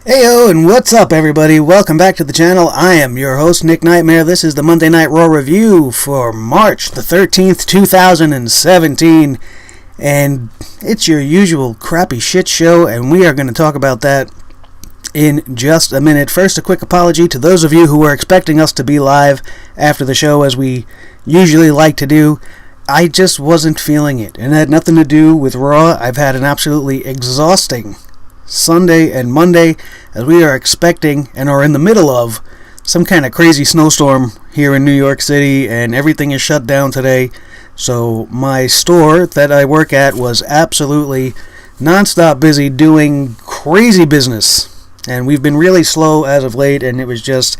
Heyo, and what's up, everybody? Welcome back to the channel. I am your host, Nick Nightmare. This is the Monday Night Raw review for March the 13th, 2017. And it's your usual crappy shit show, and we are going to talk about that in just a minute. First, a quick apology to those of you who were expecting us to be live after the show, as we usually like to do. I just wasn't feeling it, and it had nothing to do with Raw. I've had an absolutely exhausting Sunday and Monday, as we are expecting and are in the middle of some kind of crazy snowstorm here in New York City, and everything is shut down today. So my store that I work at was absolutely non-stop busy doing crazy business, and we've been really slow as of late, and it was just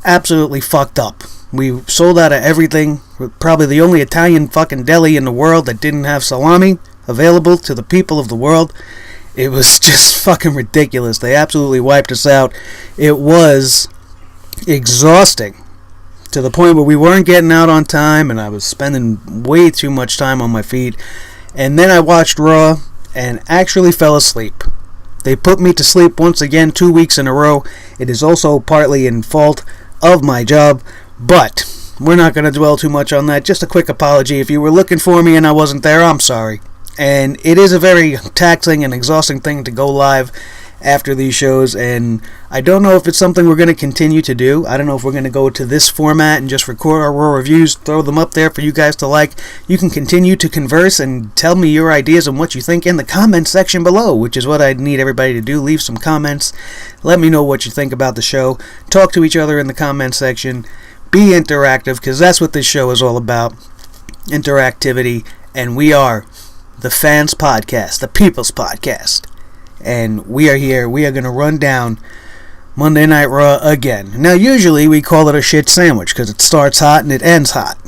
absolutely fucked up. We sold out of everything. We're probably the only Italian fucking deli in the world that didn't have salami available to the people of the world. It was just fucking ridiculous. They absolutely wiped us out. It was exhausting to the point where we weren't getting out on time, and I was spending way too much time on my feet. And then I watched Raw and actually fell asleep. They put me to sleep once again 2 weeks in a row. It is also partly in fault of my job, but we're not going to dwell too much on that. Just a quick apology. If you were looking for me and I wasn't there, I'm sorry. And it is a very taxing and exhausting thing to go live after these shows, and I don't know if it's something we're going to continue to do. I don't know if we're going to go to this format and just record our Raw reviews, throw them up there for you guys to like. You can continue to converse and tell me your ideas and what you think in the comments section below, which is what I need everybody to do. Leave some comments. Let me know what you think about the show. Talk to each other in the comment section. Be interactive, because that's what this show is all about. Interactivity. And we are the Fans Podcast, the People's Podcast. And we are here. We are going to run down Monday Night Raw again. Now, usually we call it a shit sandwich because it starts hot and it ends hot.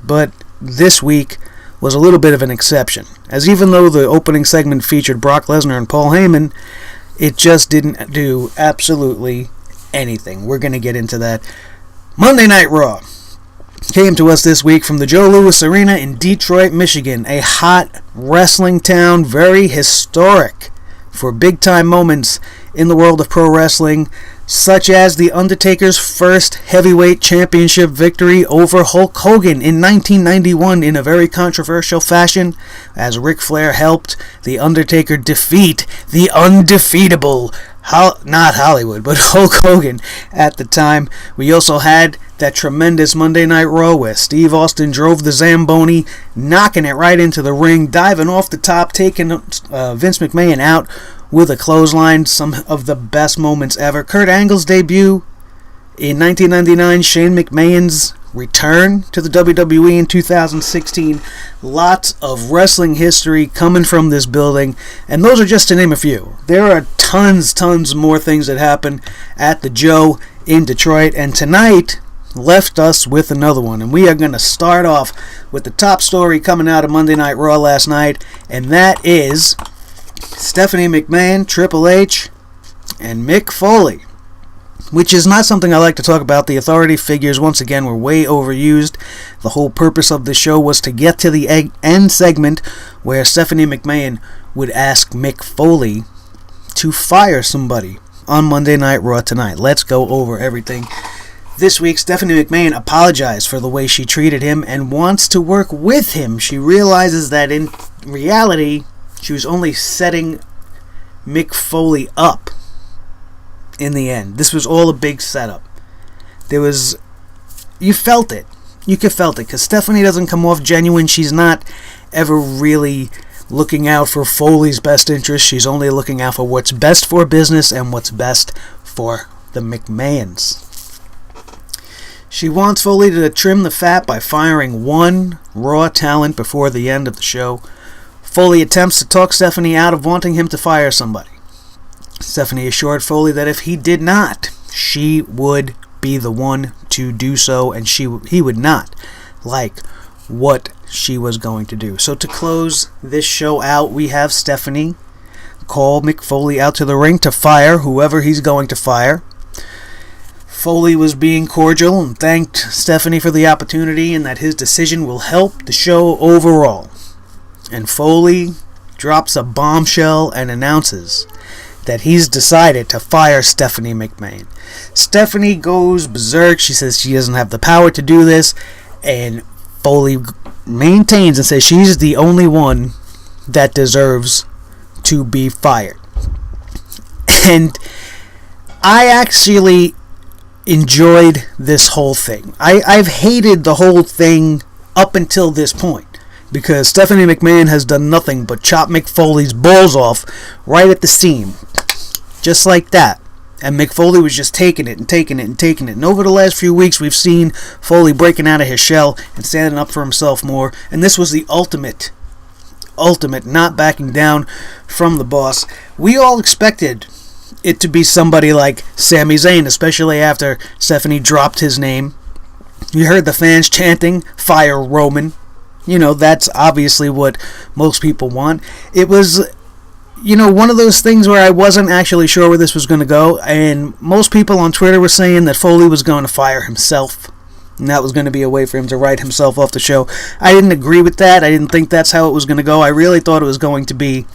But this week was a little bit of an exception, as even though the opening segment featured Brock Lesnar and Paul Heyman, it just didn't do absolutely anything. We're going to get into that. Monday Night Raw came to us this week from the Joe Louis Arena in Detroit, Michigan, a hot wrestling town, very historic for big-time moments in the world of pro wrestling, such as The Undertaker's first heavyweight championship victory over Hulk Hogan in 1991 in a very controversial fashion, as Ric Flair helped The Undertaker defeat the undefeatable, not Hollywood, but Hulk Hogan at the time. We also had that tremendous Monday Night Raw where Steve Austin drove the Zamboni, knocking it right into the ring, diving off the top, taking Vince McMahon out with a clothesline. Some of the best moments ever. Kurt Angle's debut in 1999, Shane McMahon's return to the WWE in 2016. Lots of wrestling history coming from this building, and those are just to name a few. There are tons more things that happen at the Joe in Detroit, and tonight left us with another one. And we are going to start off with the top story coming out of Monday Night Raw last night, and that is Stephanie McMahon, Triple H, and Mick Foley, which is not something I like to talk about. The authority figures, once again, were way overused. The whole purpose of the show was to get to the end segment where Stephanie McMahon would ask Mick Foley to fire somebody on Monday Night Raw tonight. Let's go over everything. This week, Stephanie McMahon apologized for the way she treated him and wants to work with him. She realizes that in reality, she was only setting Mick Foley up in the end. This was all a big setup. You felt it. You could felt it, because Stephanie doesn't come off genuine. She's not ever really looking out for Foley's best interest. She's only looking out for what's best for business and what's best for the McMahons. She wants Foley to trim the fat by firing one Raw talent before the end of the show. Foley attempts to talk Stephanie out of wanting him to fire somebody. Stephanie assured Foley that if he did not, she would be the one to do so, and he would not like what she was going to do. So to close this show out, we have Stephanie call Mick Foley out to the ring to fire whoever he's going to fire. Foley was being cordial and thanked Stephanie for the opportunity and that his decision will help the show overall. And Foley drops a bombshell and announces that he's decided to fire Stephanie McMahon. Stephanie goes berserk. She says she doesn't have the power to do this, and Foley maintains and says she's the only one that deserves to be fired. And I actually enjoyed this whole thing. I've hated the whole thing up until this point, because Stephanie McMahon has done nothing but chop Mick Foley's balls off right at the seam. Just like that. And Mick Foley was just taking it. And over the last few weeks, we've seen Foley breaking out of his shell and standing up for himself more. And this was the ultimate not backing down from the boss. We all expected it to be somebody like Sami Zayn, especially after Stephanie dropped his name. You heard the fans chanting, "Fire Roman." You know, that's obviously what most people want. It was, one of those things where I wasn't actually sure where this was going to go, and most people on Twitter were saying that Foley was going to fire himself, and that was going to be a way for him to write himself off the show. I didn't agree with that. I didn't think that's how it was going to go. I really thought it was going to be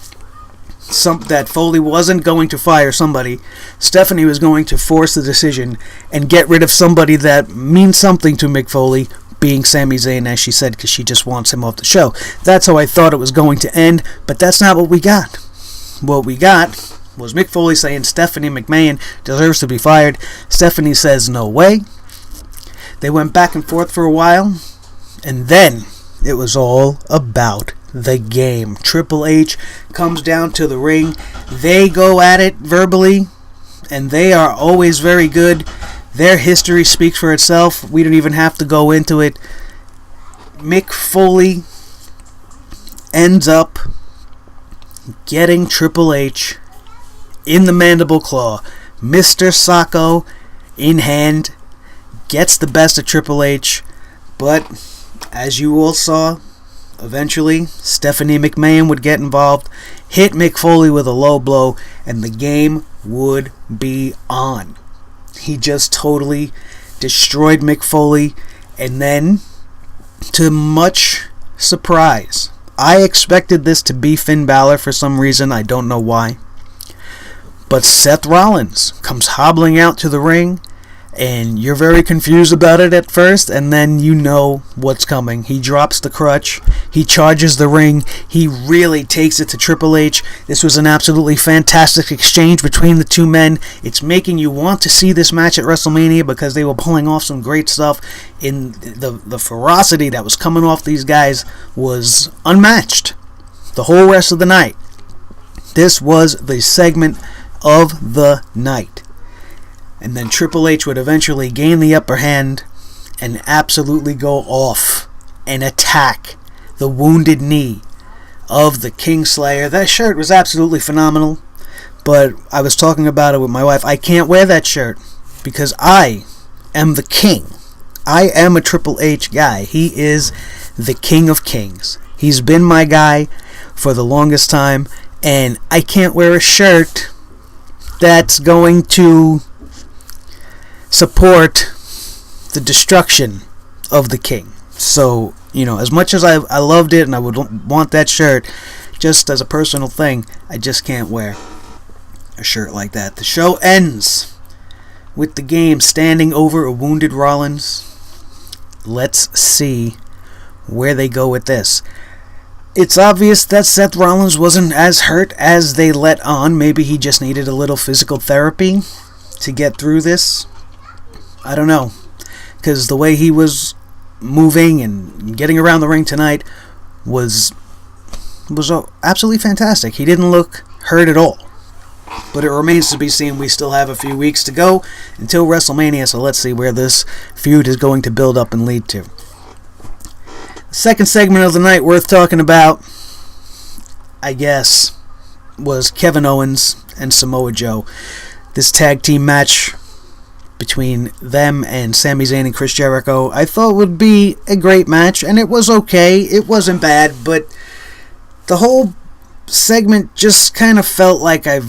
that Foley wasn't going to fire somebody. Stephanie was going to force the decision and get rid of somebody that means something to Mick Foley, being Sami Zayn, as she said, because she just wants him off the show. That's how I thought it was going to end, but that's not what we got. What we got was Mick Foley saying Stephanie McMahon deserves to be fired. Stephanie says no way. They went back and forth for a while, and then it was all about the game. Triple H comes down to the ring. They go at it verbally, and they are always very good. Their history speaks for itself. We don't even have to go into it. Mick Foley ends up getting Triple H in the mandible claw. Mr. Sacco in hand gets the best of Triple H, but as you all saw, eventually Stephanie McMahon would get involved, hit Mick Foley with a low blow, and the game would be on. He just totally destroyed Mick Foley, and then, to much surprise, I expected this to be Finn Balor for some reason. I don't know why. But Seth Rollins comes hobbling out to the ring, and you're very confused about it at first, and then you know what's coming. He drops the crutch. He charges the ring. He really takes it to Triple H. This was an absolutely fantastic exchange between the two men. It's making you want to see this match at WrestleMania because they were pulling off some great stuff. In the ferocity that was coming off these guys was unmatched the whole rest of the night. This was the segment of the night. And then Triple H would eventually gain the upper hand and absolutely go off and attack the wounded knee of the Kingslayer. That shirt was absolutely phenomenal, but I was talking about it with my wife. I can't wear that shirt because I am the king. I am a Triple H guy. He is the king of kings. He's been my guy for the longest time, and I can't wear a shirt that's going to support the destruction of the king. So, as much as I loved it and I would want that shirt, just as a personal thing, I just can't wear a shirt like that. The show ends with the game standing over a wounded Rollins. Let's see where they go with this. It's obvious that Seth Rollins wasn't as hurt as they let on. Maybe he just needed a little physical therapy to get through this. I don't know, because the way he was moving and getting around the ring tonight was absolutely fantastic. He didn't look hurt at all. But it remains to be seen. We still have a few weeks to go until WrestleMania, so let's see where this feud is going to build up and lead to. The second segment of the night worth talking about, I guess, was Kevin Owens and Samoa Joe. This tag team match between them and Sami Zayn and Chris Jericho, I thought would be a great match, and it was okay. It wasn't bad, but the whole segment just kind of felt like I've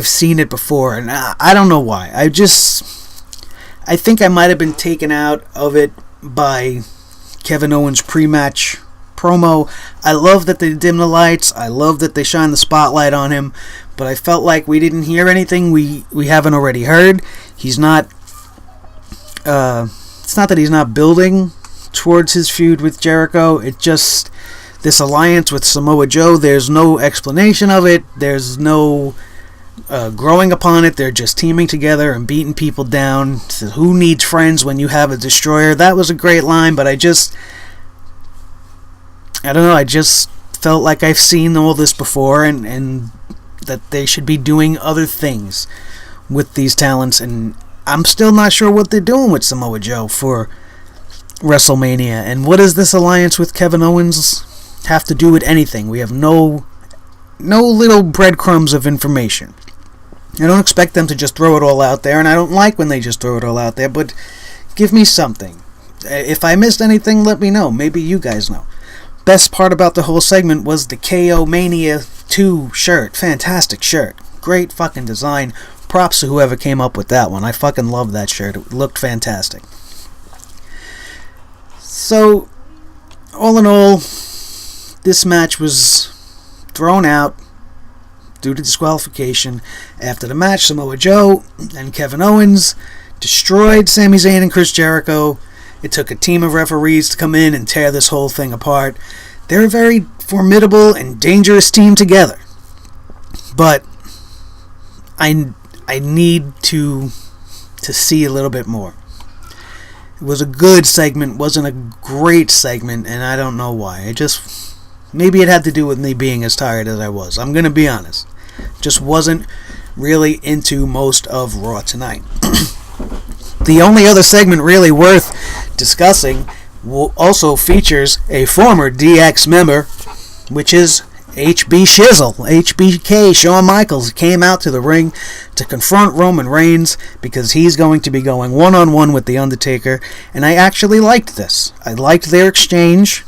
seen it before, and I don't know why. I think I might have been taken out of it by Kevin Owens' pre-match promo. I love that they dim the lights. I love that they shine the spotlight on him, but I felt like we didn't hear anything we haven't already heard. He's not, it's not that he's not building towards his feud with Jericho. It just, this alliance with Samoa Joe, there's no explanation of it. There's no growing upon it. They're just teaming together and beating people down. So who needs friends when you have a destroyer? That was a great line, but I don't know, I just felt like I've seen all this before, and that they should be doing other things with these talents, and I'm still not sure what they're doing with Samoa Joe for WrestleMania. And what does this alliance with Kevin Owens have to do with anything? We have no little breadcrumbs of information. I don't expect them to just throw it all out there, and I don't like when they just throw it all out there, but give me something. If I missed anything, let me know. Maybe you guys know. Best part about the whole segment was the KO Mania 2 shirt. Fantastic shirt. Great fucking design. Props to whoever came up with that one. I fucking love that shirt. It looked fantastic. So, all in all, this match was thrown out due to disqualification. After the match, Samoa Joe and Kevin Owens destroyed Sami Zayn and Chris Jericho. It took a team of referees to come in and tear this whole thing apart. They're a very formidable and dangerous team together. But I need to see a little bit more. It was a good segment, wasn't a great segment, and I don't know why. Maybe it had to do with me being as tired as I was. I'm going to be honest. Just wasn't really into most of Raw tonight. The only other segment really worth discussing also features a former DX member, which is HBK, Shawn Michaels, came out to the ring to confront Roman Reigns because he's going to be going one-on-one with The Undertaker, and I actually liked this. I liked their exchange.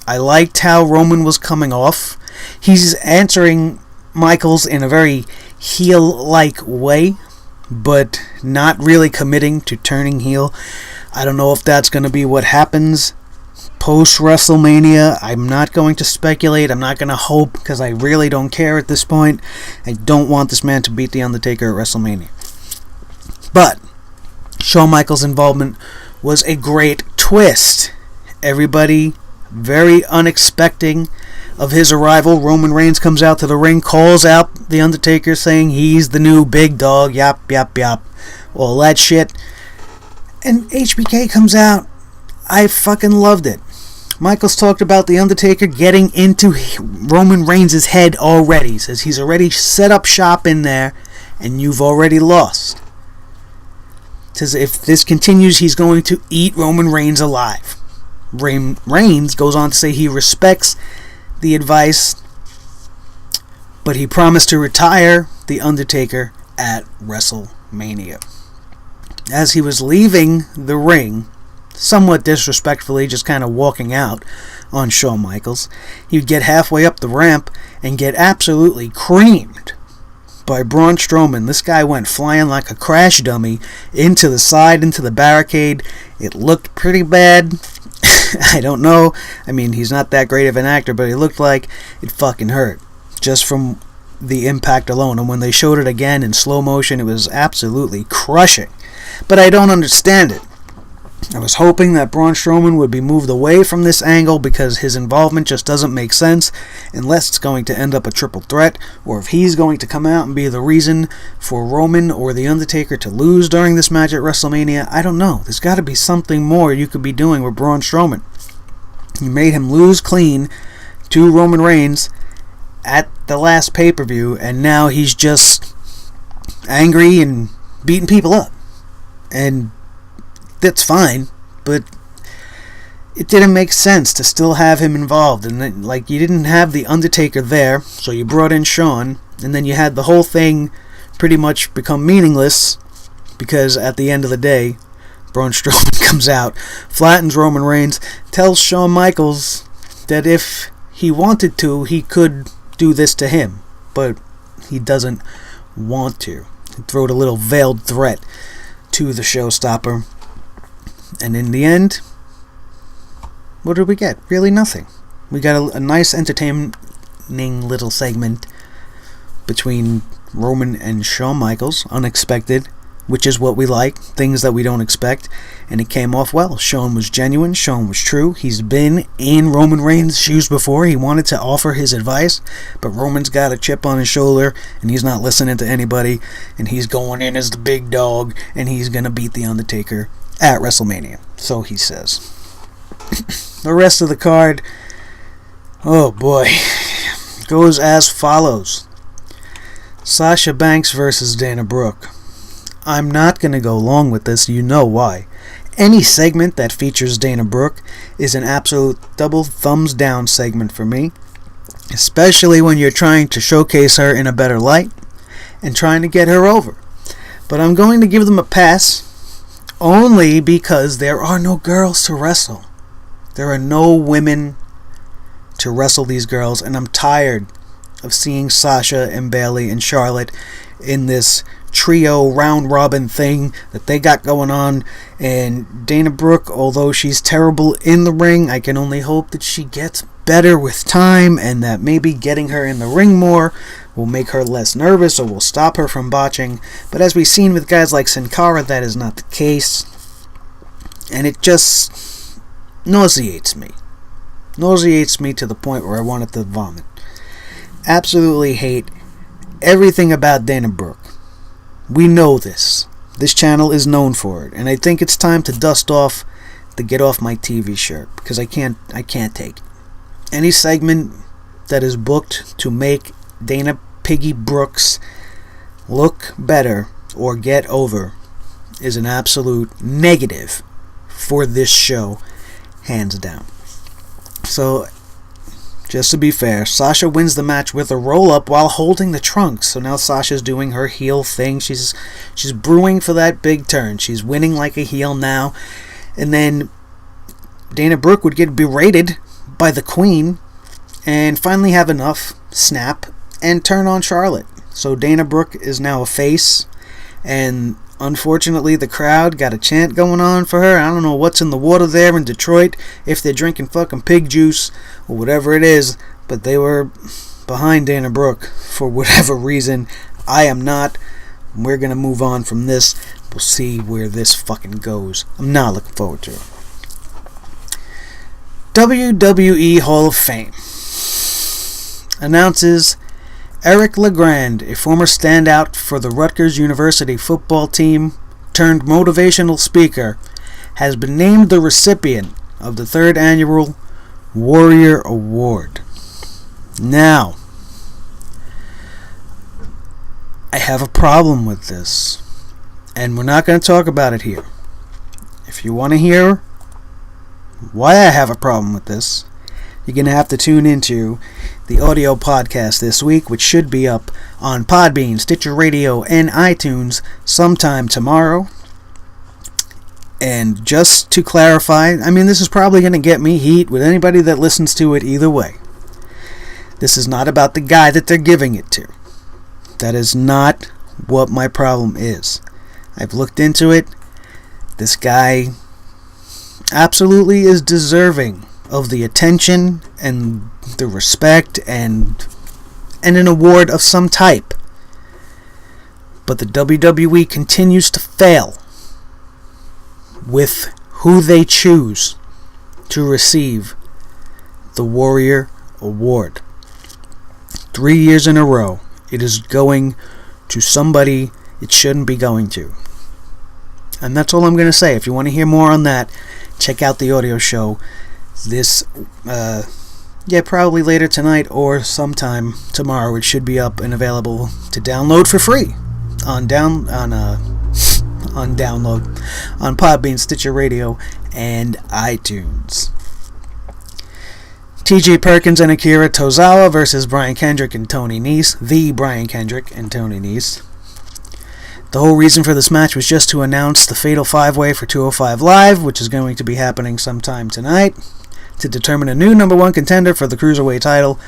I liked how Roman was coming off. He's answering Michaels in a very heel-like way, but not really committing to turning heel. I don't know if that's going to be what happens post-WrestleMania. I'm not going to speculate. I'm not going to hope, because I really don't care at this point. I don't want this man to beat The Undertaker at WrestleMania. But Shawn Michaels' involvement was a great twist. Everybody very unexpecting of his arrival. Roman Reigns comes out to the ring, calls out The Undertaker, saying he's the new big dog, yap, yap, yap, all that shit. And HBK comes out. I fucking loved it. Michaels talked about The Undertaker getting into Roman Reigns' head already. He says he's already set up shop in there, and you've already lost. He says if this continues, he's going to eat Roman Reigns alive. Reigns goes on to say he respects the advice, but he promised to retire The Undertaker at WrestleMania. As he was leaving the ring, somewhat disrespectfully, just kind of walking out on Shawn Michaels, he'd get halfway up the ramp and get absolutely creamed by Braun Strowman. This guy went flying like a crash dummy into the side, into the barricade. It looked pretty bad. I don't know. I mean, he's not that great of an actor, but it looked like it fucking hurt just from the impact alone. And when they showed it again in slow motion, it was absolutely crushing. But I don't understand it. I was hoping that Braun Strowman would be moved away from this angle, because his involvement just doesn't make sense unless it's going to end up a triple threat, or if he's going to come out and be the reason for Roman or The Undertaker to lose during this match at WrestleMania. I don't know. There's got to be something more you could be doing with Braun Strowman. You made him lose clean to Roman Reigns at the last pay-per-view, and now he's just angry and beating people up. And that's fine, but it didn't make sense to still have him involved. And then, like, you didn't have The Undertaker there, so you brought in Shawn, and then you had the whole thing pretty much become meaningless, because at the end of the day, Braun Strowman comes out, flattens Roman Reigns, tells Shawn Michaels that if he wanted to, he could do this to him, but he doesn't want to. He threw a little veiled threat to the showstopper. And in the end, what did we get? Really nothing. We got a nice, entertaining little segment, between Roman and Shawn Michaels. Unexpected, which is what we like, things that we don't expect, and it came off well. Shawn was genuine, Shawn was true. He's been in Roman Reigns' shoes before. He wanted to offer his advice, but Roman's got a chip on his shoulder, and he's not listening to anybody, and he's going in as the big dog, and he's going to beat The Undertaker at WrestleMania. So he says. The rest of the card, oh boy, goes as follows. Sasha Banks versus Dana Brooke. I'm not going to go long with this, you know why. Any segment that features Dana Brooke is an absolute double thumbs down segment for me, especially when you're trying to showcase her in a better light and trying to get her over. But I'm going to give them a pass only because there are no girls to wrestle. There are no women to wrestle these girls, and I'm tired of seeing Sasha and Bayley and Charlotte in this trio round robin thing that they got going on. And Dana Brooke, although she's terrible in the ring, I can only hope that she gets better with time, and that maybe getting her in the ring more will make her less nervous or will stop her from botching. But as we've seen with guys like Sin Cara, that is not the case, and it just nauseates me to the point where I wanted to vomit. Absolutely hate everything about Dana Brooke. We know this. This channel is known for it, and I think it's time to dust off the get off my TV shirt, because I can't take it. Any segment that is booked to make Dana Piggy Brooks look better or get over is an absolute negative for this show, hands down. So, just to be fair, Sasha wins the match with a roll-up while holding the trunks. So now Sasha's doing her heel thing. She's brewing for that big turn. She's winning like a heel now. And then Dana Brooke would get berated by the Queen and finally have enough, snap, and turn on Charlotte. So Dana Brooke is now a face, and unfortunately the crowd got a chant going on for her. I don't know what's in the water there in Detroit, if they're drinking fucking pig juice or whatever it is, but they were behind Dana Brooke for whatever reason. I am not. We're going to move on from this. We'll see where this fucking goes. I'm not looking forward to it. WWE Hall of Fame announces Eric LeGrand, a former standout for the Rutgers University football team turned motivational speaker, has been named the recipient of the 3rd annual Warrior Award. Now, I have a problem with this, and we're not going to talk about it here. If you want to hear why I have a problem with this, you're going to have to tune into the audio podcast this week, which should be up on Podbean, Stitcher Radio, and iTunes sometime tomorrow. And just to clarify, I mean, this is probably going to get me heat with anybody that listens to it either way. This is not about the guy that they're giving it to. That is not what my problem is. I've looked into it. This guy absolutely is deserving of the attention and the respect and an award of some type. But the WWE continues to fail with who they choose to receive the Warrior Award. 3 years in a row, it is going to somebody it shouldn't be going to. And that's all I'm going to say. If you want to hear more on that, check out the audio show this probably later tonight or sometime tomorrow. It should be up and available to download for free on Podbean, Stitcher Radio, and iTunes. T.J. Perkins and Akira Tozawa versus Brian Kendrick and Tony Nese. The Brian Kendrick and Tony Nese. The whole reason for this match was just to announce the Fatal 5-Way for 205 Live, which is going to be happening sometime tonight, to determine a new number 1 contender for the Cruiserweight title.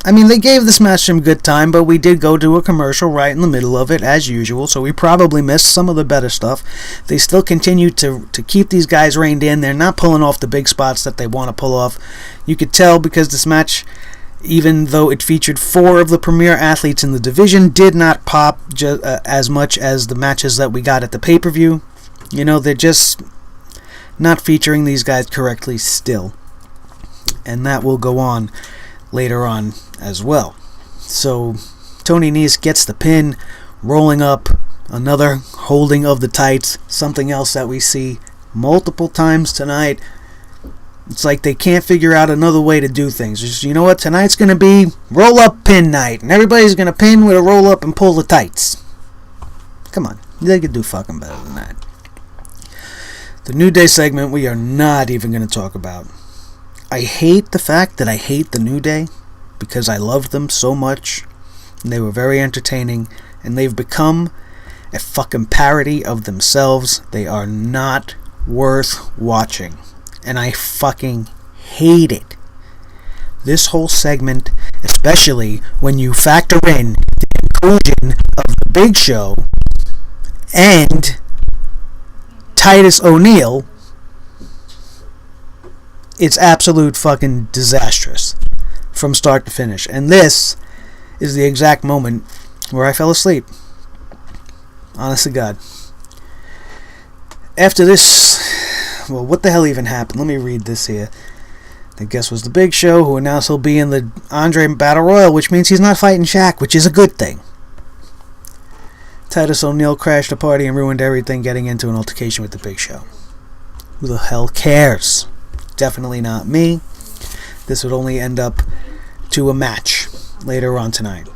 I mean, they gave this match some good time, but we did go to a commercial right in the middle of it, as usual, so we probably missed some of the better stuff. They still continue to keep these guys reined in. They're not pulling off the big spots that they want to pull off. You could tell because this match even though it featured 4 of the premier athletes in the division, did not pop as much as the matches that we got at the pay-per-view. You know, they're just not featuring these guys correctly still. And that will go on later on as well. So, Tony Nese gets the pin, rolling up, another holding of the tights, something else that we see multiple times tonight. It's like they can't figure out another way to do things. Just, you know what, tonight's going to be roll-up pin night, and everybody's going to pin with a roll-up and pull the tights. Come on, they could do fucking better than that. The New Day segment we are not even going to talk about. I hate the fact that I hate the New Day, because I loved them so much, and they were very entertaining, and they've become a fucking parody of themselves. They are not worth watching. And I fucking hate it. This whole segment, especially when you factor in the inclusion of the Big Show and Titus O'Neil, it's absolute fucking disastrous from start to finish. And this is the exact moment where I fell asleep. Honest to God. After this, well, what the hell even happened? Let me read this here. I guess was the Big Show, who announced he'll be in the Andre Battle Royal, which means he's not fighting Shaq, which is a good thing. Titus O'Neil crashed the party and ruined everything, getting into an altercation with the Big Show. Who the hell cares? Definitely not me. This would only end up to a match later on tonight.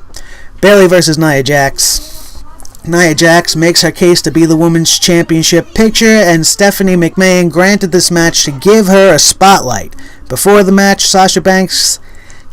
Bayley versus Nia Jax. Nia Jax makes her case to be the Women's Championship picture, and Stephanie McMahon granted this match to give her a spotlight. Before the match, Sasha Banks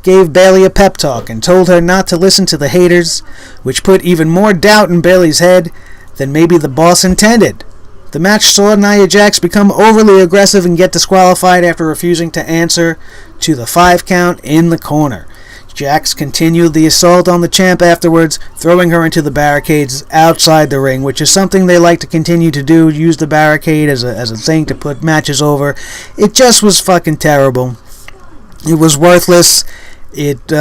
gave Bayley a pep talk and told her not to listen to the haters, which put even more doubt in Bayley's head than maybe the boss intended. The match saw Nia Jax become overly aggressive and get disqualified after refusing to answer to the 5 count in the corner. Jax continued the assault on the champ afterwards, throwing her into the barricades outside the ring, which is something they like to continue to do, use the barricade as a thing to put matches over. It just was fucking terrible. It was worthless. It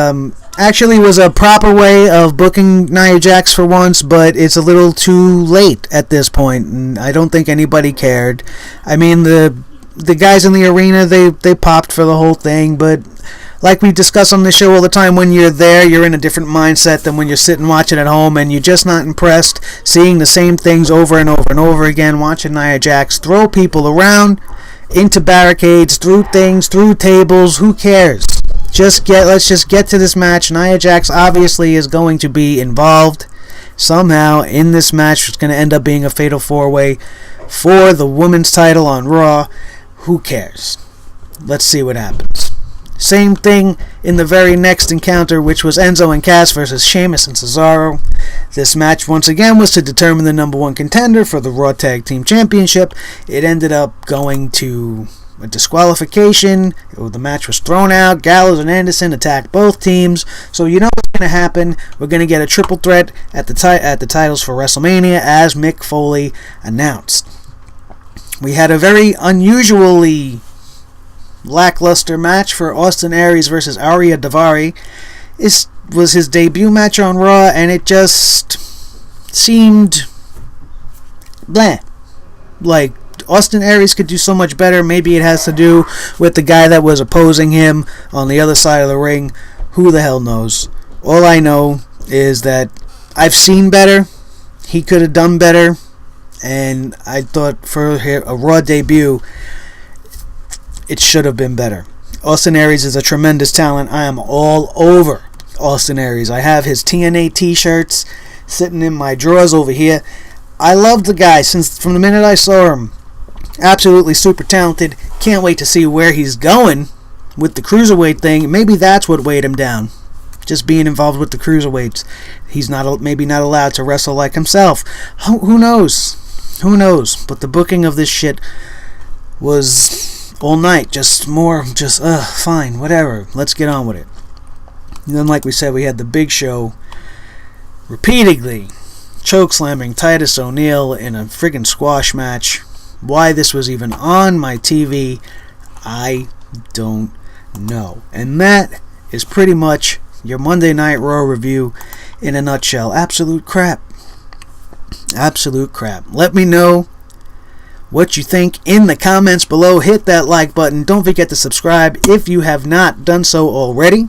actually was a proper way of booking Nia Jax for once, but it's a little too late at this point, and I don't think anybody cared. I mean, the guys in the arena, they popped for the whole thing, but like we discuss on this show all the time, when you're there, you're in a different mindset than when you're sitting watching at home, and you're just not impressed seeing the same things over and over and over again, watching Nia Jax throw people around, into barricades, through things, through tables. Who cares? Let's just get to this match. Nia Jax obviously is going to be involved somehow in this match. It's going to end up being a fatal 4-way for the women's title on Raw. Who cares? Let's see what happens. Same thing in the very next encounter, which was Enzo and Cass versus Sheamus and Cesaro. This match, once again, was to determine the number 1 contender for the Raw Tag Team Championship. It ended up going to a disqualification. The match was thrown out. Gallows and Anderson attacked both teams. So you know what's going to happen. We're going to get a triple threat at the titles for WrestleMania, as Mick Foley announced. We had a very unusually lackluster match for Austin Aries versus Arya Daivari. This was his debut match on Raw, and it just seemed blah. Like, Austin Aries could do so much better. Maybe it has to do with the guy that was opposing him on the other side of the ring. Who the hell knows? All I know is that I've seen better. He could have done better. And I thought for a Raw debut, it should have been better. Austin Aries is a tremendous talent. I am all over Austin Aries. I have his TNA t-shirts sitting in my drawers over here. I love the guy since from the minute I saw him. Absolutely super talented. Can't wait to see where he's going with the cruiserweight thing. Maybe that's what weighed him down. Just being involved with the cruiserweights. He's maybe not allowed to wrestle like himself. Who knows? Who knows? But the booking of this shit was all night. Fine, whatever. Let's get on with it. And then, like we said, we had the Big Show repeatedly chokeslamming Titus O'Neil in a friggin' squash match. Why this was even on my TV, I don't know. And that is pretty much your Monday Night Raw review in a nutshell. Absolute crap. Absolute crap. Let me know what you think in the comments below. Hit that like button. Don't forget to subscribe if you have not done so already.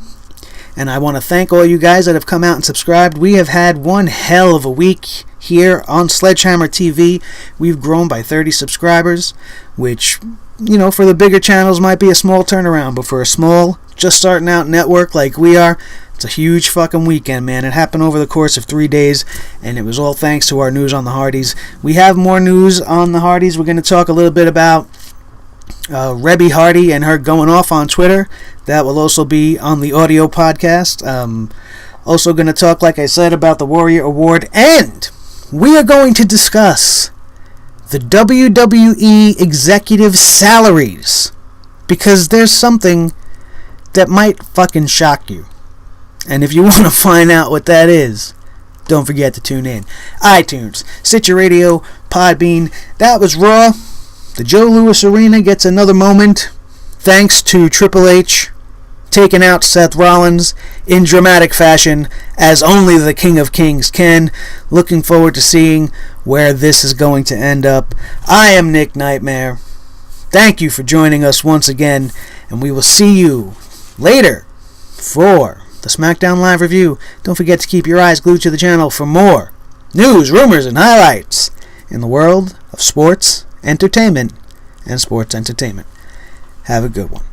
And I want to thank all you guys that have come out and subscribed. We have had one hell of a week here on SledgeHammer TV. We've grown by 30 subscribers, which, you know, for the bigger channels might be a small turnaround, but for a small, just starting out network like we are, it's a huge fucking weekend, man. It happened over the course of 3 days, and it was all thanks to our news on the Hardys. We have more news on the Hardys. We're going to talk a little bit about Rebby Hardy and her going off on Twitter. That will also be on the audio podcast. Also going to talk, like I said, about the Warrior Award, and we are going to discuss the WWE executive salaries, because there's something that might fucking shock you. And if you want to find out what that is, don't forget to tune in. iTunes, Stitcher Radio, Podbean. That was Raw. The Joe Louis Arena gets another moment thanks to Triple H taking out Seth Rollins in dramatic fashion, as only the King of Kings can. Looking forward to seeing where this is going to end up. I am Nick Nightmare. Thank you for joining us once again, and we will see you later for the SmackDown Live review. Don't forget to keep your eyes glued to the channel for more news, rumors, and highlights in the world of sports, entertainment, and sports entertainment. Have a good one.